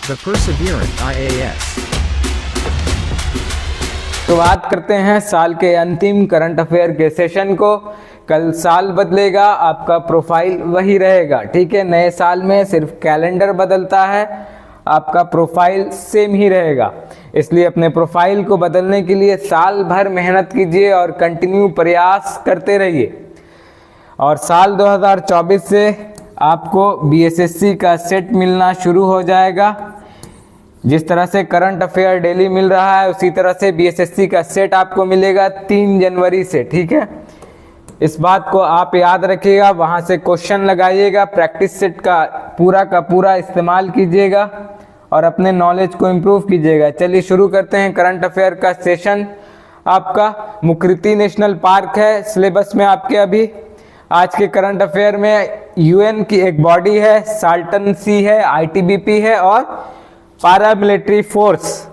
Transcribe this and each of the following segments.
The Perseverant IAS. तो बात करते हैं साल के अंतिम करंट अफेयर के सेशन को। कल साल बदलेगा, आपका प्रोफाइल वही रहेगा। ठीक है, नए साल में सिर्फ कैलेंडर बदलता है, आपका प्रोफाइल सेम ही रहेगा। इसलिए अपने प्रोफाइल को बदलने के लिए साल भर मेहनत कीजिए और कंटिन्यू प्रयास करते रहिए। और साल 2024 से आपको बीएसएससी का सेट मिलना शुरू हो जाएगा। जिस तरह से करंट अफेयर डेली मिल रहा है, उसी तरह से बीएसएससी का सेट आपको मिलेगा 3 जनवरी से। ठीक है, इस बात को आप याद रखिएगा, वहां से क्वेश्चन लगाइएगा, प्रैक्टिस सेट का पूरा इस्तेमाल कीजिएगा और अपने नॉलेज को इम्प्रूव कीजिएगा। चलिए शुरू करते हैं करंट अफेयर का सेशन। आपका मुकृति नेशनल पार्क है सिलेबस में आपके। अभी आज के करंट अफेयर में यूएन की एक बॉडी है, साल्टन सी है, आईटीबीपी है और पैरामिलिट्री फोर्स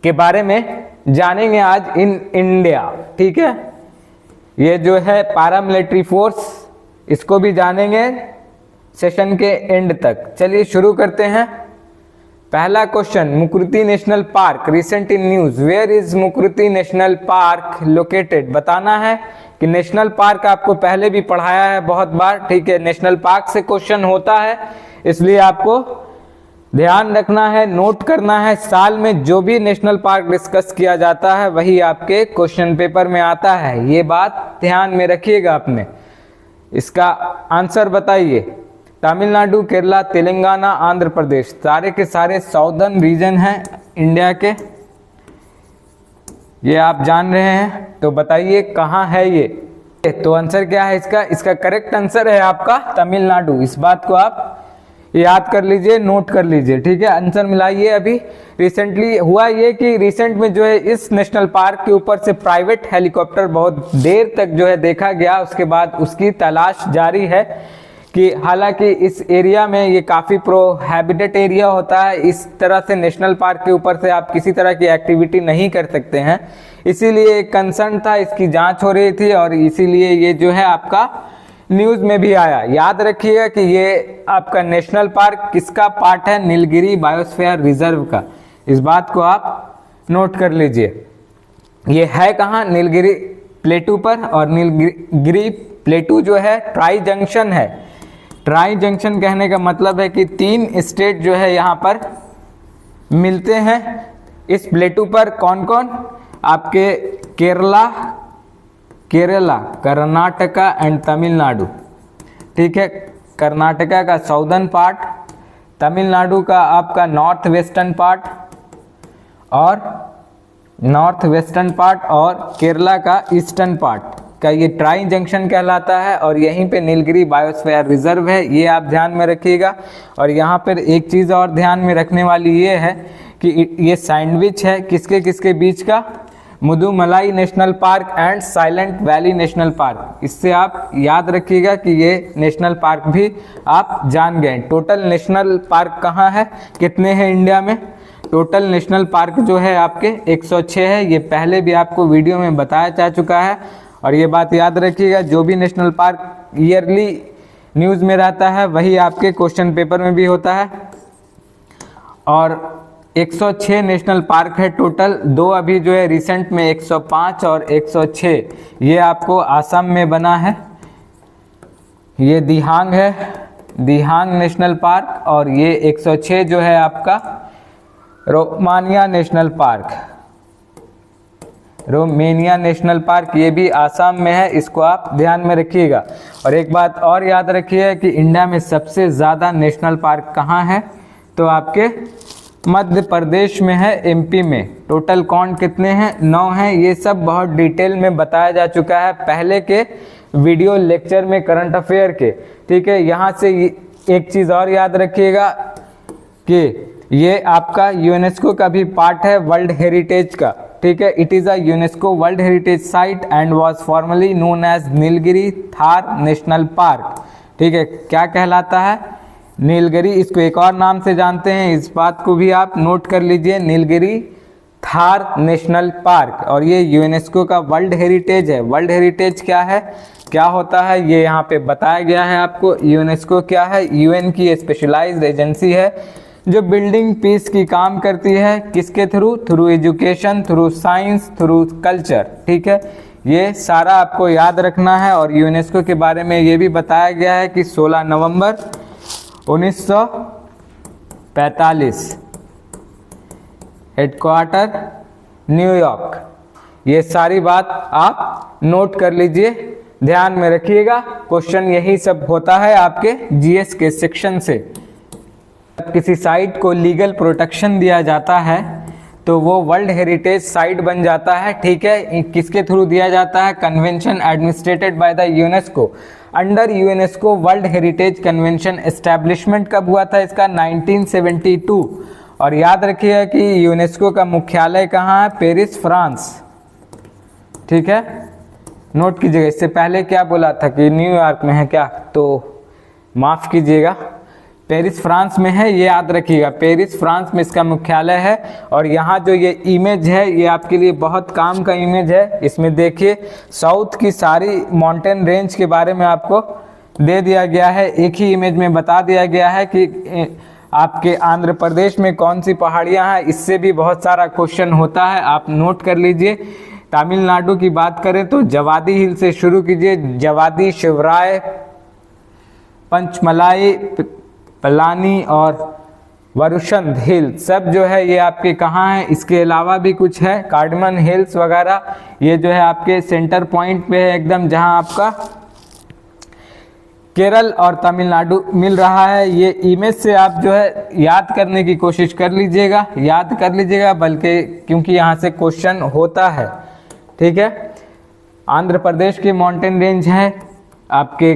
के बारे में जानेंगे आज इन इंडिया। ठीक है, ये जो है पैरामिलिट्री फोर्स, इसको भी जानेंगे सेशन के एंड तक। चलिए शुरू करते हैं। पहला question, Mukurthi national park recent in news, where is Mukurthi national park located. बताना है कि नेशनल पार्क आपको पहले भी पढ़ाया है बहुत बार। ठीक है, नेशनल पार्क से क्वेश्चन होता है, इसलिए आपको ध्यान रखना है, नोट करना है। साल में जो भी नेशनल पार्क डिस्कस किया जाता है वही आपके क्वेश्चन पेपर में आता है, ये बात ध्यान में रखिएगा अपने। इसका आंसर बताइए। तमिलनाडु, केरला, तेलंगाना, आंध्र प्रदेश, सारे के सारे साउदर्न रीजन हैं इंडिया के, ये आप जान रहे हैं। तो बताइए कहाँ है ये। तो आंसर क्या है इसका? इसका करेक्ट आंसर है आपका तमिलनाडु। इस बात को आप याद कर लीजिए, नोट कर लीजिए। ठीक है, आंसर मिलाइए। अभी रिसेंटली हुआ ये कि रिसेंट में जो है इस नेशनल पार्क के ऊपर से प्राइवेट हेलीकॉप्टर बहुत देर तक जो है देखा गया, उसके बाद उसकी तलाश जारी है कि हालांकि इस एरिया में ये काफ़ी प्रोहिबिटेड एरिया होता है, इस तरह से नेशनल पार्क के ऊपर से आप किसी तरह की एक्टिविटी नहीं कर सकते हैं, इसीलिए एक कंसर्न था, इसकी जांच हो रही थी और इसीलिए ये जो है आपका न्यूज़ में भी आया। याद रखिएगा कि ये आपका नेशनल पार्क किसका पार्ट है? नीलगिरी बायोस्फीयर रिजर्व का। इस बात को आप नोट कर लीजिए। ये है कहाँ? नीलगिरी प्लेटू पर। और नीलगिरी प्लेटू जो है ट्राई जंक्शन है। ट्राई जंक्शन कहने का मतलब है कि 3 स्टेट जो है यहाँ पर मिलते हैं इस प्लेटू पर। कौन कौन? आपके केरला, कर्नाटका एंड तमिलनाडु। ठीक है, कर्नाटका का साउदर्न पार्ट, तमिलनाडु का आपका नॉर्थ वेस्टर्न पार्ट और केरला का ईस्टर्न पार्ट का ये ट्राई जंक्शन कहलाता है। और यहीं पे नीलगिरी बायोस्फीयर रिजर्व है, ये आप ध्यान में रखिएगा। और यहाँ पर एक चीज़ और ध्यान में रखने वाली ये है कि ये सैंडविच है किसके किसके बीच का? Mudumalai national park and silent valley national park. इससे आप याद रखिएगा कि ये नेशनल पार्क भी आप जान गए। टोटल नेशनल पार्क कहाँ है, कितने हैं इंडिया में? टोटल नेशनल पार्क जो है आपके 106 है। ये पहले भी आपको वीडियो में बताया जा चुका है। और ये बात याद रखिएगा, जो भी नेशनल पार्क ईयरली न्यूज़ में रहता है वही आपके क्वेश्चन पेपर में भी होता है। और 106 नेशनल पार्क है टोटल। 2 अभी जो है रिसेंट में 105 और 106 ये आपको आसाम में बना है। ये दिहांग है, दिहांग नेशनल पार्क। और ये 106 जो है आपका रोमानिया नेशनल पार्क, ये भी आसाम में है। इसको आप ध्यान में रखिएगा। और एक बात और याद रखिए कि इंडिया में सबसे ज़्यादा नेशनल पार्क कहाँ है? तो आपके मध्य प्रदेश में है, एमपी में। टोटल कौन कितने हैं? 9 हैं। ये सब बहुत डिटेल में बताया जा चुका है पहले के वीडियो लेक्चर में करंट अफेयर के। ठीक है, यहाँ से एक चीज़ और याद रखिएगा कि ये आपका यूनेस्को का भी पार्ट है, वर्ल्ड हेरिटेज का। ठीक है, it is a UNESCO world heritage site and was formerly known as Nilgiri tahr national park. ठीक है, क्या कहलाता है? नीलगिरी। इसको एक और नाम से जानते हैं, इस बात को भी आप नोट कर लीजिए, नीलगिरी थार नेशनल पार्क। और ये यूनेस्को का वर्ल्ड हेरिटेज है। वर्ल्ड हेरिटेज क्या है, क्या होता है, ये यहाँ पे बताया गया है आपको। यूनेस्को क्या है? यूएन की स्पेशलाइज्ड एजेंसी है जो बिल्डिंग पीस की काम करती है, किसके through? Through education, through science, through culture. ठीक है, ये सारा आपको याद रखना है। और यूनेस्को के बारे में ये भी बताया गया है कि 16 नवंबर 1945, हेडक्वार्टर न्यूयॉर्क। ये सारी बात आप नोट कर लीजिए, ध्यान में रखिएगा। क्वेश्चन यही सब होता है आपके जीएस के सेक्शन से। किसी साइट को लीगल प्रोटेक्शन दिया जाता है तो वो वर्ल्ड हेरिटेज साइट बन जाता है। ठीक है, किसके थ्रू दिया जाता है? Convention administrated by the UNESCO. Under UNESCO world heritage convention establishment कब हुआ था इसका? 1972। और याद रखिएगा कि यूनेस्को का मुख्यालय कहाँ है? Paris, France. ठीक है, नोट कीजिएगा। इससे पहले क्या बोला था कि न्यूयॉर्क में है क्या, तो माफ़ कीजिएगा, पेरिस फ्रांस में है, ये याद रखिएगा। पेरिस फ्रांस में इसका मुख्यालय है। और यहाँ जो ये इमेज है ये आपके लिए बहुत काम का इमेज है। इसमें देखिए साउथ की सारी माउंटेन रेंज के बारे में आपको दे दिया गया है। एक ही इमेज में बता दिया गया है कि आपके आंध्र प्रदेश में कौन सी पहाड़ियाँ हैं। इससे भी बहुत सारा क्वेश्चन होता है, आप नोट कर लीजिए। तमिलनाडु की बात करें तो जवादी हिल से शुरू कीजिए। जवादी, शिवराय, पंचमलाई, पलानी और वरुशंद हिल सब जो है ये आपके कहाँ है। इसके अलावा भी कुछ है, कार्डमन हिल्स वगैरह, ये जो है आपके सेंटर पॉइंट पे है एकदम, जहाँ आपका केरल और तमिलनाडु मिल रहा है। ये इमेज से आप जो है याद करने की कोशिश कर लीजिएगा, याद कर लीजिएगा, बल्कि क्योंकि यहाँ से क्वेश्चन होता है। ठीक है, आंध्र प्रदेश के माउंटेन रेंज हैं, आपके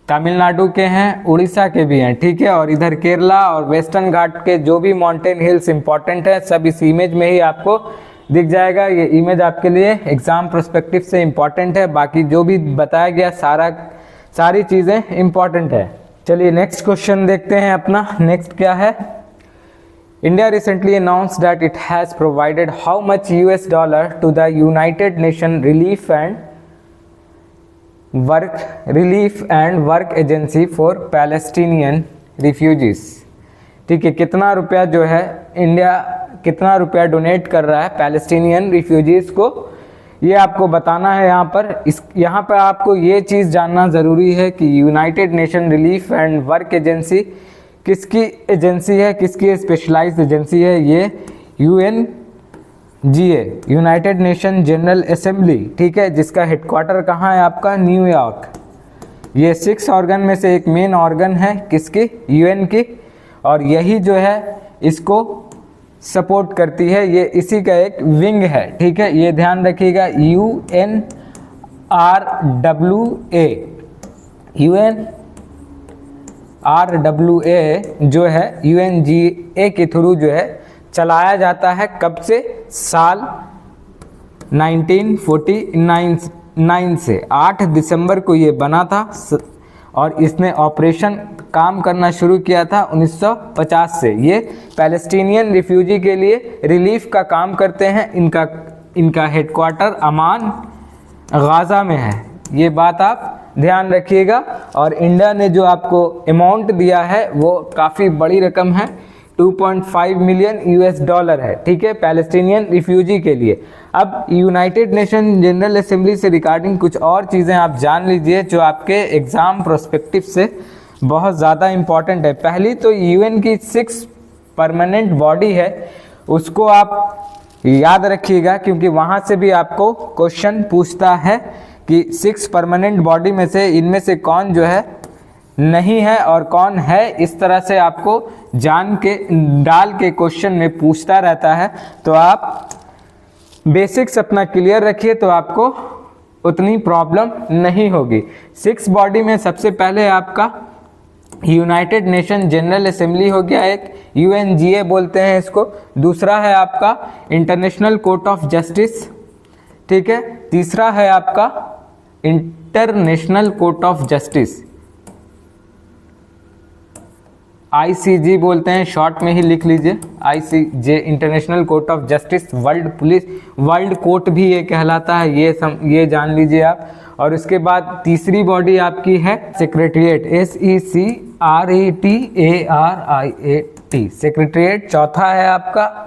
तमिलनाडु के हैं, उड़ीसा के भी हैं। ठीक है, और इधर केरला और वेस्टर्न घाट के जो भी माउंटेन हिल्स इंपॉर्टेंट है सब इस इमेज में ही आपको दिख जाएगा। ये इमेज आपके लिए एग्जाम पर्सपेक्टिव से इंपॉर्टेंट है। बाकी जो भी बताया गया सारी चीज़ें इंपॉर्टेंट है। चलिए नेक्स्ट क्वेश्चन देखते हैं अपना। नेक्स्ट क्या है? India recently announced that it has provided how much US dollar to the United Nation relief and work agency for Palestinian refugees. ठीक है, कितना रुपया जो है इंडिया कितना रुपया डोनेट कर रहा है पैलेस्टीनियन रिफ्यूजीज को, ये आपको बताना है यहाँ पर। यहाँ पर आपको ये चीज़ जानना ज़रूरी है कि United Nation relief and work agency किसकी एजेंसी है, किसकी स्पेशलाइज्ड एजेंसी है? ये UNGA, United nation general assembly. ठीक है, जिसका हेडक्वार्टर कहाँ है आपका? न्यूयॉर्क। ये 6 ऑर्गन में से एक मेन ऑर्गन है, किसकी? UN की। और यही जो है इसको सपोर्ट करती है, ये इसी का एक विंग है। ठीक है, ये ध्यान रखिएगा, UNRWA जो है UNGA के थ्रू जो है चलाया जाता है। कब से? साल 1949 से 8 दिसंबर को ये बना था। और इसने ऑपरेशन काम करना शुरू किया था 1950 से। ये पैलेस्टीनियन रिफ्यूजी के लिए रिलीफ का काम करते हैं। इनका हेडक्वार्टर अमान, गाज़ा में है। ये बात आप ध्यान रखिएगा। और इंडिया ने जो आपको अमाउंट दिया है वो काफ़ी बड़ी रकम है, 2.5 मिलियन US डॉलर है। ठीक है, पैलेस्टीनियन रिफ्यूजी के लिए। अब यूनाइटेड नेशन जनरल असेंबली से रिगार्डिंग कुछ और चीज़ें आप जान लीजिए जो आपके एग्ज़ाम प्रोस्पेक्टिव से बहुत ज़्यादा इम्पॉर्टेंट है। पहली तो UN की 6 परमानेंट बॉडी है, उसको आप याद रखिएगा, क्योंकि वहाँ से भी आपको क्वेश्चन पूछता है कि 6 परमानेंट बॉडी में से इनमें से कौन जो है नहीं है और कौन है। इस तरह से आपको जान के डाल के क्वेश्चन में पूछता रहता है। तो आप बेसिक्स अपना क्लियर रखिए तो आपको उतनी प्रॉब्लम नहीं होगी। 6 बॉडी में सबसे पहले आपका यूनाइटेड नेशन जनरल असेंबली हो गया, एक UNGA बोलते हैं इसको। दूसरा है आपका इंटरनेशनल कोर्ट ऑफ जस्टिस। ठीक है, तीसरा है आपका international court of justice, ICJ बोलते हैं, शॉर्ट में ही लिख लीजिए ICJ, international court of justice. World court भी ये कहलाता है, ये जान लीजिए आप। और उसके बाद तीसरी बॉडी आपकी है सेक्रेटेरिएट, SECRETARIAT, सेक्रेटरीट। चौथा है आपका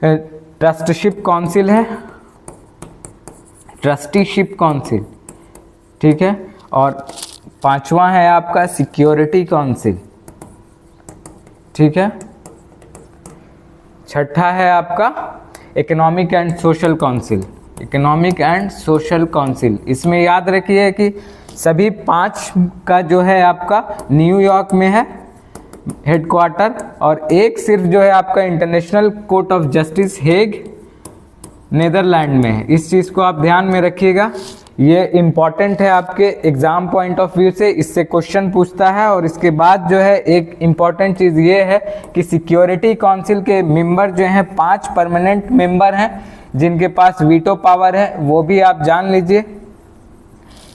ट्रस्टीशिप काउंसिल है, ट्रस्टीशिप काउंसिल, ठीक है। और पांचवा है आपका सिक्योरिटी काउंसिल, ठीक है। छठा है आपका economic and social council, economic and social council. इसमें याद रखिए कि सभी 5 का जो है आपका न्यूयॉर्क में है हेडक्वार्टर, और एक सिर्फ जो है आपका international court of justice Hague Netherland में है। इस चीज़ को आप ध्यान में रखिएगा, ये इम्पॉर्टेंट है आपके एग्जाम पॉइंट ऑफ व्यू से, इससे क्वेश्चन पूछता है। और इसके बाद जो है एक इम्पॉर्टेंट चीज़ ये है कि सिक्योरिटी काउंसिल के मेंबर जो हैं 5 परमानेंट मेंबर हैं जिनके पास वीटो पावर है, वो भी आप जान लीजिए।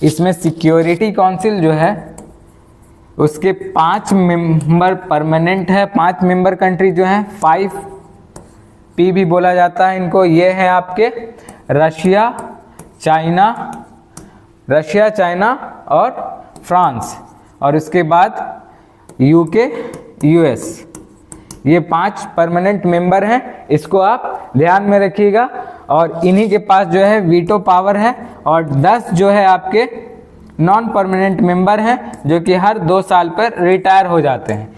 इसमें सिक्योरिटी काउंसिल जो है उसके 5 मेंबर परमानेंट है, 5 मेंबर कंट्री जो हैं 5P भी बोला जाता है इनको। ये है आपके रशिया, चाइना और फ्रांस, और इसके बाद यूके, यूएस। ये 5 परमानेंट मेंबर हैं, इसको आप ध्यान में रखिएगा। और इन्हीं के पास जो है वीटो पावर है, और 10 जो है आपके नॉन परमानेंट मेंबर हैं जो कि हर 2 साल पर रिटायर हो जाते हैं।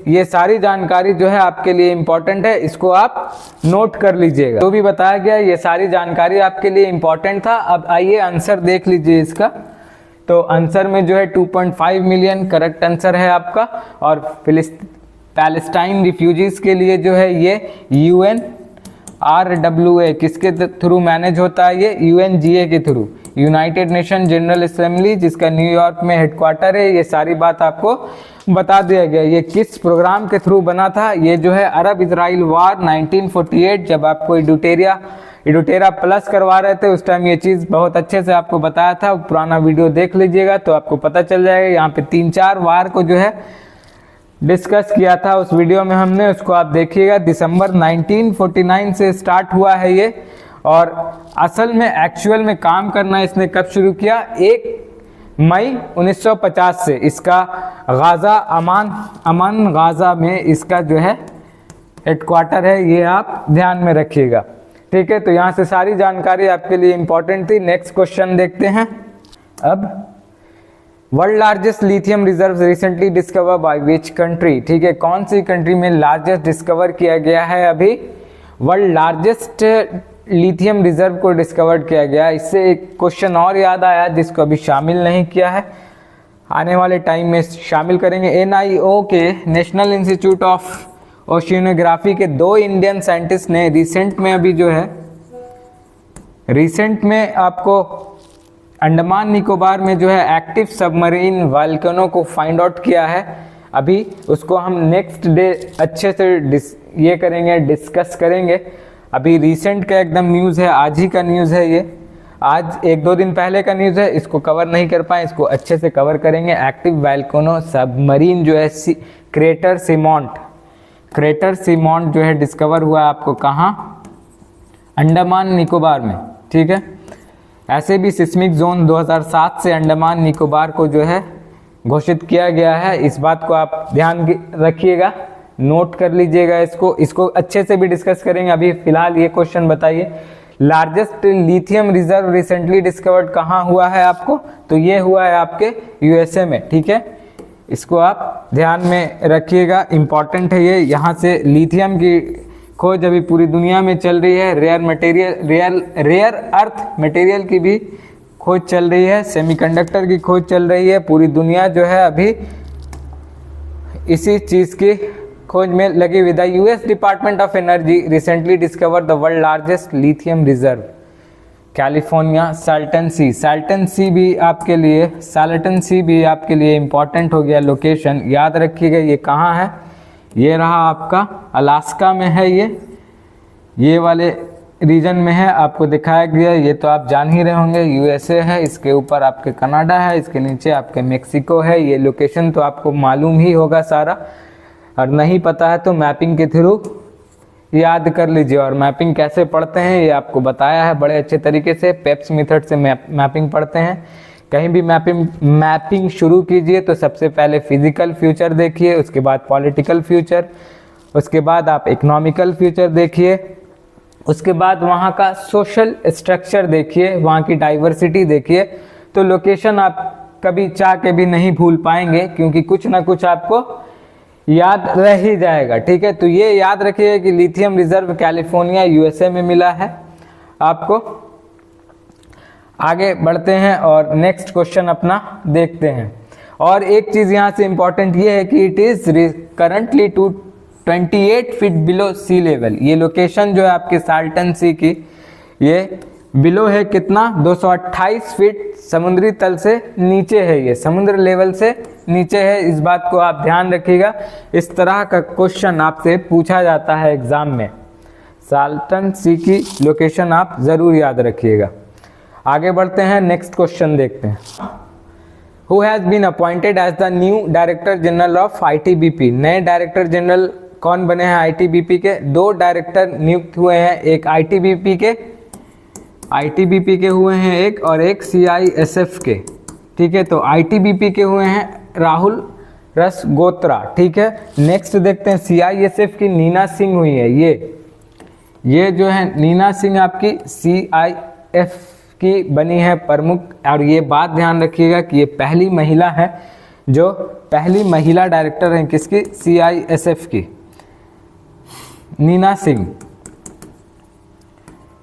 ये सारी जानकारी जो है आपके लिए इम्पोर्टेंट है, इसको आप नोट कर लीजिएगा। जो भी बताया गया ये सारी जानकारी आपके लिए इम्पोर्टेंट था। अब आइए आंसर देख लीजिए इसका। तो आंसर में जो है 2.5 मिलियन करेक्ट आंसर है आपका। और पैलेस्टाइन रिफ्यूजीज के लिए जो है ये UNRWA किसके थ्रू मैनेज होता है, ये UNGA के through, United nation general assembly, जिसका न्यूयॉर्क में हेडक्वार्टर है। ये सारी बात आपको बता दिया गया। ये किस प्रोग्राम के थ्रू बना था, ये जो है अरब इजराइल वार 1948, जब आपको इडोटेरा प्लस करवा रहे थे उस टाइम ये चीज़ बहुत अच्छे से आपको बताया था। पुराना वीडियो देख लीजिएगा तो आपको पता चल जाएगा। यहाँ पे 3-4 वार को जो है डिस्कस किया था उस वीडियो में हमने, उसको आप देखिएगा। दिसंबर 1949 से स्टार्ट हुआ है ये, और असल में एक्चुअल में काम करना इसने कब शुरू किया, 1 मई 1950 से। इसका गाजा अमन गाजा में इसका जो है हेडक्वार्टर है, ये आप ध्यान में रखिएगा, ठीक है। तो यहाँ से सारी जानकारी आपके लिए इंपॉर्टेंट थी। नेक्स्ट क्वेश्चन देखते हैं। अब world largest lithium reserve recently discover by which country, ठीक है। कौन सी कंट्री में लार्जेस्ट डिस्कवर किया गया है अभी, वर्ल्ड लार्जेस्ट लिथियम रिजर्व को डिस्कवर किया गया। इससे एक क्वेश्चन और याद आया जिसको अभी शामिल नहीं किया है, आने वाले टाइम में शामिल करेंगे। NIO के नेशनल इंस्टीट्यूट ऑफ ओशियनोग्राफी के 2 इंडियन साइंटिस्ट ने रिसेंट में आपको अंडमान निकोबार में जो है एक्टिव सबमरीन वॉल्केनो को फाइंड आउट किया है। अभी उसको हम नेक्स्ट डे अच्छे से डिस्कस करेंगे। अभी रिसेंट का एकदम न्यूज़ है, आज ही का न्यूज़ है ये, आज 1-2 दिन पहले का न्यूज़ है। इसको कवर नहीं कर पाए, इसको अच्छे से कवर करेंगे। एक्टिव वॉल्केनो सबमरीन जो है क्रेटर सीमोंट जो है डिस्कवर हुआ आपको कहाँ, अंडमान निकोबार में, ठीक है। ऐसे भी सिस्मिक जोन 2007 से अंडमान निकोबार को जो है घोषित किया गया है। इस बात को आप ध्यान रखिएगा, नोट कर लीजिएगा इसको अच्छे से भी डिस्कस करेंगे। अभी फिलहाल ये क्वेश्चन बताइए, largest lithium reserve recently discovered कहाँ हुआ है आपको, तो ये हुआ है आपके USA में, ठीक है। इसको आप ध्यान में रखिएगा, इम्पॉर्टेंट है ये। यहाँ से लिथियम की खोज अभी पूरी दुनिया में चल रही है। रेयर अर्थ मटेरियल की भी खोज चल रही है, सेमीकंडक्टर की खोज चल रही है। पूरी दुनिया जो है अभी इसी चीज़ की खोज में लगी हुई। The US department of energy recently discover the world largest lithium reserve, California Salton Sea भी आपके लिए इम्पॉर्टेंट हो गया लोकेशन। याद रखिएगा ये कहाँ है, ये रहा आपका अलास्का में है, ये वाले रीजन में है, आपको दिखाया गया। ये तो आप जान ही रहे होंगे, USA है, इसके ऊपर आपके कनाडा है, इसके नीचे आपके मेक्सिको है। ये लोकेशन तो आपको मालूम ही होगा सारा, और नहीं पता है तो मैपिंग के थ्रू याद कर लीजिए। और मैपिंग कैसे पढ़ते हैं ये आपको बताया है बड़े अच्छे तरीके से, पेप्स मेथड से मैपिंग पढ़ते हैं। कहीं भी मैपिंग शुरू कीजिए तो सबसे पहले फिजिकल फ्यूचर देखिए, उसके बाद पॉलिटिकल फ्यूचर, उसके बाद आप इकोनॉमिकल फ्यूचर देखिए, उसके बाद वहाँ का सोशल स्ट्रक्चर देखिए, वहाँ की डाइवर्सिटी देखिए। तो लोकेशन आप कभी चाह के भी नहीं भूल पाएंगे, क्योंकि कुछ ना कुछ आपको याद रह ही जाएगा। ठीक है, तो ये याद रखिए कि लिथियम रिजर्व कैलिफोर्निया यूएसए में मिला है आपको। आगे बढ़ते हैं और नेक्स्ट क्वेश्चन अपना देखते हैं। और एक चीज़ यहाँ से इम्पॉर्टेंट ये है कि it is currently 28 feet below sea level. ये लोकेशन जो है आपके साल्टन सी की, ये बिलो है कितना, 228 फीट समुद्री तल से नीचे है, ये समुद्र लेवल से नीचे है। इस बात को आप ध्यान रखिएगा, इस तरह का क्वेश्चन आपसे पूछा जाता है एग्जाम में। साल्टन सी की लोकेशन आप ज़रूर याद रखिएगा। आगे बढ़ते हैं, नेक्स्ट क्वेश्चन देखते हैं। Who has been appointed as the new director general of ITBP। नए डायरेक्टर जनरल कौन बने हैं ITBP के? 2 डायरेक्टर नियुक्त हुए हैं, एक ITBP के हुए हैं एक, और एक CISF के। ठीक है, तो ITBP के हुए हैं राहुल रसगोत्रा। ठीक है, नेक्स्ट देखते हैं CISF की नीना सिंह हुई है। ये जो है नीना सिंह आपकी CIF की बनी है प्रमुख। और ये बात ध्यान रखिएगा कि ये पहली महिला है, जो पहली महिला डायरेक्टर हैं किसकी, CISF की, नीना सिंह।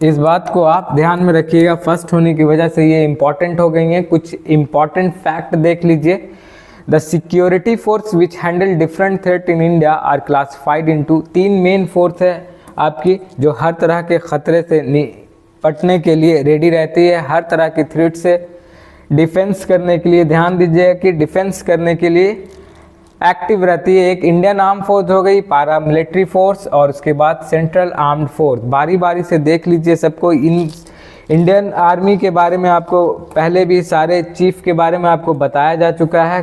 इस बात को आप ध्यान में रखिएगा, फर्स्ट होने की वजह से ये इंपॉर्टेंट हो गई हैं। कुछ इंपॉर्टेंट फैक्ट देख लीजिए। The security force which handle different threat in India are classified into 3 main force है आपकी, जो हर तरह के खतरे से निपटने के लिए रेडी रहती है, हर तरह की थ्रेट से डिफेंस करने के लिए। ध्यान दीजिए कि डिफेंस करने के लिए एक्टिव रहती है। एक इंडियन आर्म फोर्स हो गई, पारा मिलिट्री फोर्स, और उसके बाद सेंट्रल आर्म्ड फोर्स। बारी बारी से देख लीजिए सबको। इन इंडियन आर्मी के बारे में आपको पहले भी सारे चीफ के बारे में आपको बताया जा चुका है,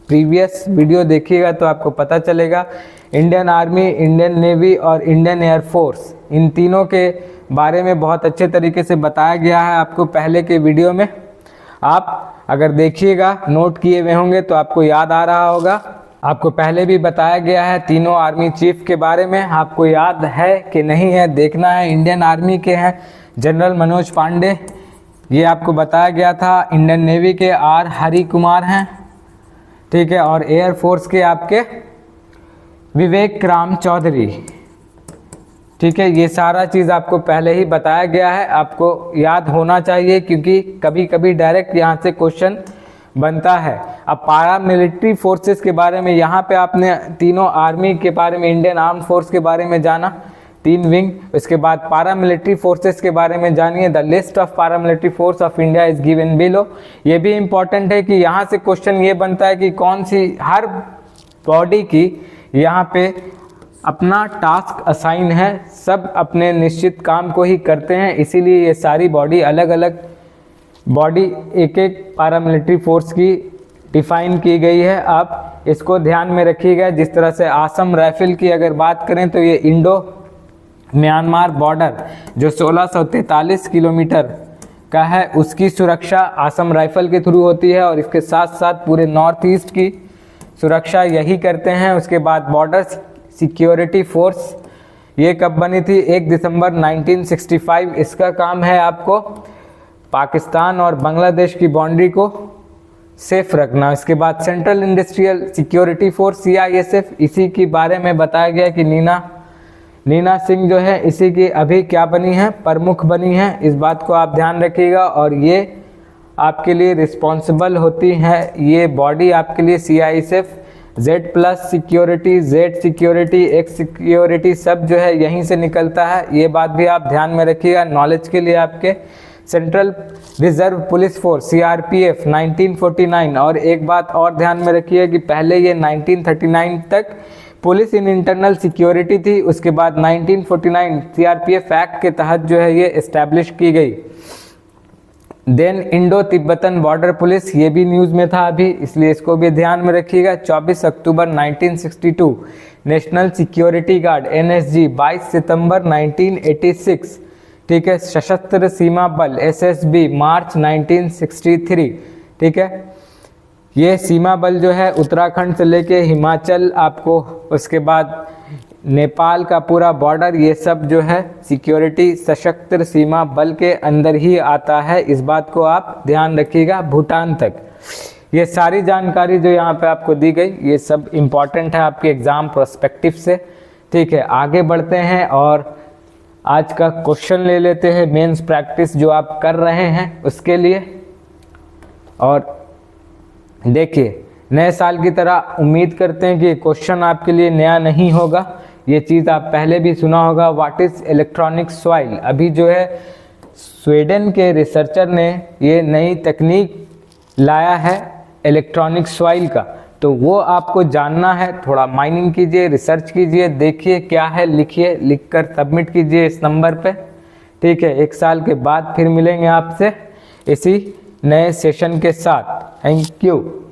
प्रीवियस वीडियो देखिएगा तो आपको पता चलेगा। इंडियन आर्मी, इंडियन नेवी और इंडियन एयरफोर्स, इन तीनों के बारे में बहुत अच्छे तरीके से बताया गया है आपको पहले के वीडियो में। आप अगर देखिएगा, नोट किए हुए होंगे तो आपको याद आ रहा होगा। आपको पहले भी बताया गया है तीनों आर्मी चीफ के बारे में, आपको याद है कि नहीं है देखना है। इंडियन आर्मी के हैं जनरल मनोज पांडे, ये आपको बताया गया था। इंडियन नेवी के R हरि कुमार हैं, ठीक है, और एयर फोर्स के आपके विवेक राम चौधरी। ठीक है, ये सारा चीज़ आपको पहले ही बताया गया है, आपको याद होना चाहिए, क्योंकि कभी कभी डायरेक्ट यहाँ से क्वेश्चन बनता है। अब पारा मिलिट्री फोर्सेस के बारे में, यहाँ पे आपने तीनों आर्मी के बारे में, इंडियन आर्म फोर्स के बारे में जाना, 3 विंग। उसके बाद पारा मिलिट्री फोर्सेस के बारे में जानिए। द लिस्ट ऑफ पारा military force of India is given below. ये भी इंपॉर्टेंट है कि यहाँ से क्वेश्चन ये बनता है कि कौन सी, हर बॉडी की यहाँ पे अपना टास्क असाइन है, सब अपने निश्चित काम को ही करते हैं, इसीलिए ये सारी बॉडी अलग अलग बॉडी एक एक पारामिलिट्री फोर्स की डिफाइन की गई है। आप इसको ध्यान में रखिएगा। जिस तरह से आसम राइफल की अगर बात करें तो ये इंडो म्यांमार बॉर्डर जो 1643 किलोमीटर का है, उसकी सुरक्षा आसम राइफल के थ्रू होती है, और इसके साथ साथ पूरे नॉर्थ ईस्ट की सुरक्षा यही करते हैं। उसके बाद बॉर्डर सिक्योरिटी फोर्स, ये कब बनी थी? 1 दिसंबर 1965। इसका काम है आपको पाकिस्तान और बांग्लादेश की बाउंड्री को सेफ रखना। इसके बाद central industrial security force CISF, इसी के बारे में बताया गया कि नीना सिंह जो है इसी की अभी क्या बनी है? प्रमुख बनी है। इस बात को आप ध्यान रखिएगा, और ये आपके लिए रिस्पॉन्सिबल होती है ये बॉडी आपके लिए CISF। Z+ security, Z security, X security सब जो है यहीं से निकलता है। ये बात भी आप ध्यान में रखिएगा नॉलेज के लिए आपके। Central reserve police force CRPF 1949। और एक बात और ध्यान में रखिए कि पहले ये 1939 तक पुलिस इन इंटरनल सिक्योरिटी थी, उसके बाद 1949 CRPF एक्ट के तहत जो है ये इस्टेब्लिश की गई। Then Indo Tibetan border police, ये भी न्यूज़ में था अभी, इसलिए इसको भी ध्यान में रखिएगा। 24 अक्टूबर 1962 नेशनल सिक्योरिटी गार्ड NSG। 22 सितंबर 1986, ठीक है, सशस्त्र सीमा बल SSB, मार्च 1963, ठीक है। ये सीमा बल जो है उत्तराखंड से लेके हिमाचल, आपको उसके बाद नेपाल का पूरा बॉर्डर, ये सब जो है सिक्योरिटी सशस्त्र सीमा बल के अंदर ही आता है। इस बात को आप ध्यान रखिएगा। भूटान तक ये सारी जानकारी जो यहाँ पे आपको दी गई, ये सब इम्पॉर्टेंट है आपके एग्जाम प्रोस्पेक्टिव से। ठीक है, आगे बढ़ते हैं और आज का क्वेश्चन ले लेते हैं, मेंस प्रैक्टिस जो आप कर रहे हैं उसके लिए। और देखिए, नए साल की तरह उम्मीद करते हैं कि क्वेश्चन आपके लिए नया नहीं होगा। ये चीज़ आप पहले भी सुना होगा, व्हाट इज इलेक्ट्रॉनिक सॉइल। अभी जो है स्वीडन के रिसर्चर ने ये नई तकनीक लाया है इलेक्ट्रॉनिक सॉइल का, तो वो आपको जानना है। थोड़ा माइनिंग कीजिए, रिसर्च कीजिए, देखिए क्या है, लिखिए, लिखकर सबमिट कीजिए इस नंबर पे। ठीक है, 1 साल के बाद फिर मिलेंगे आपसे इसी नए सेशन के साथ। Thank you.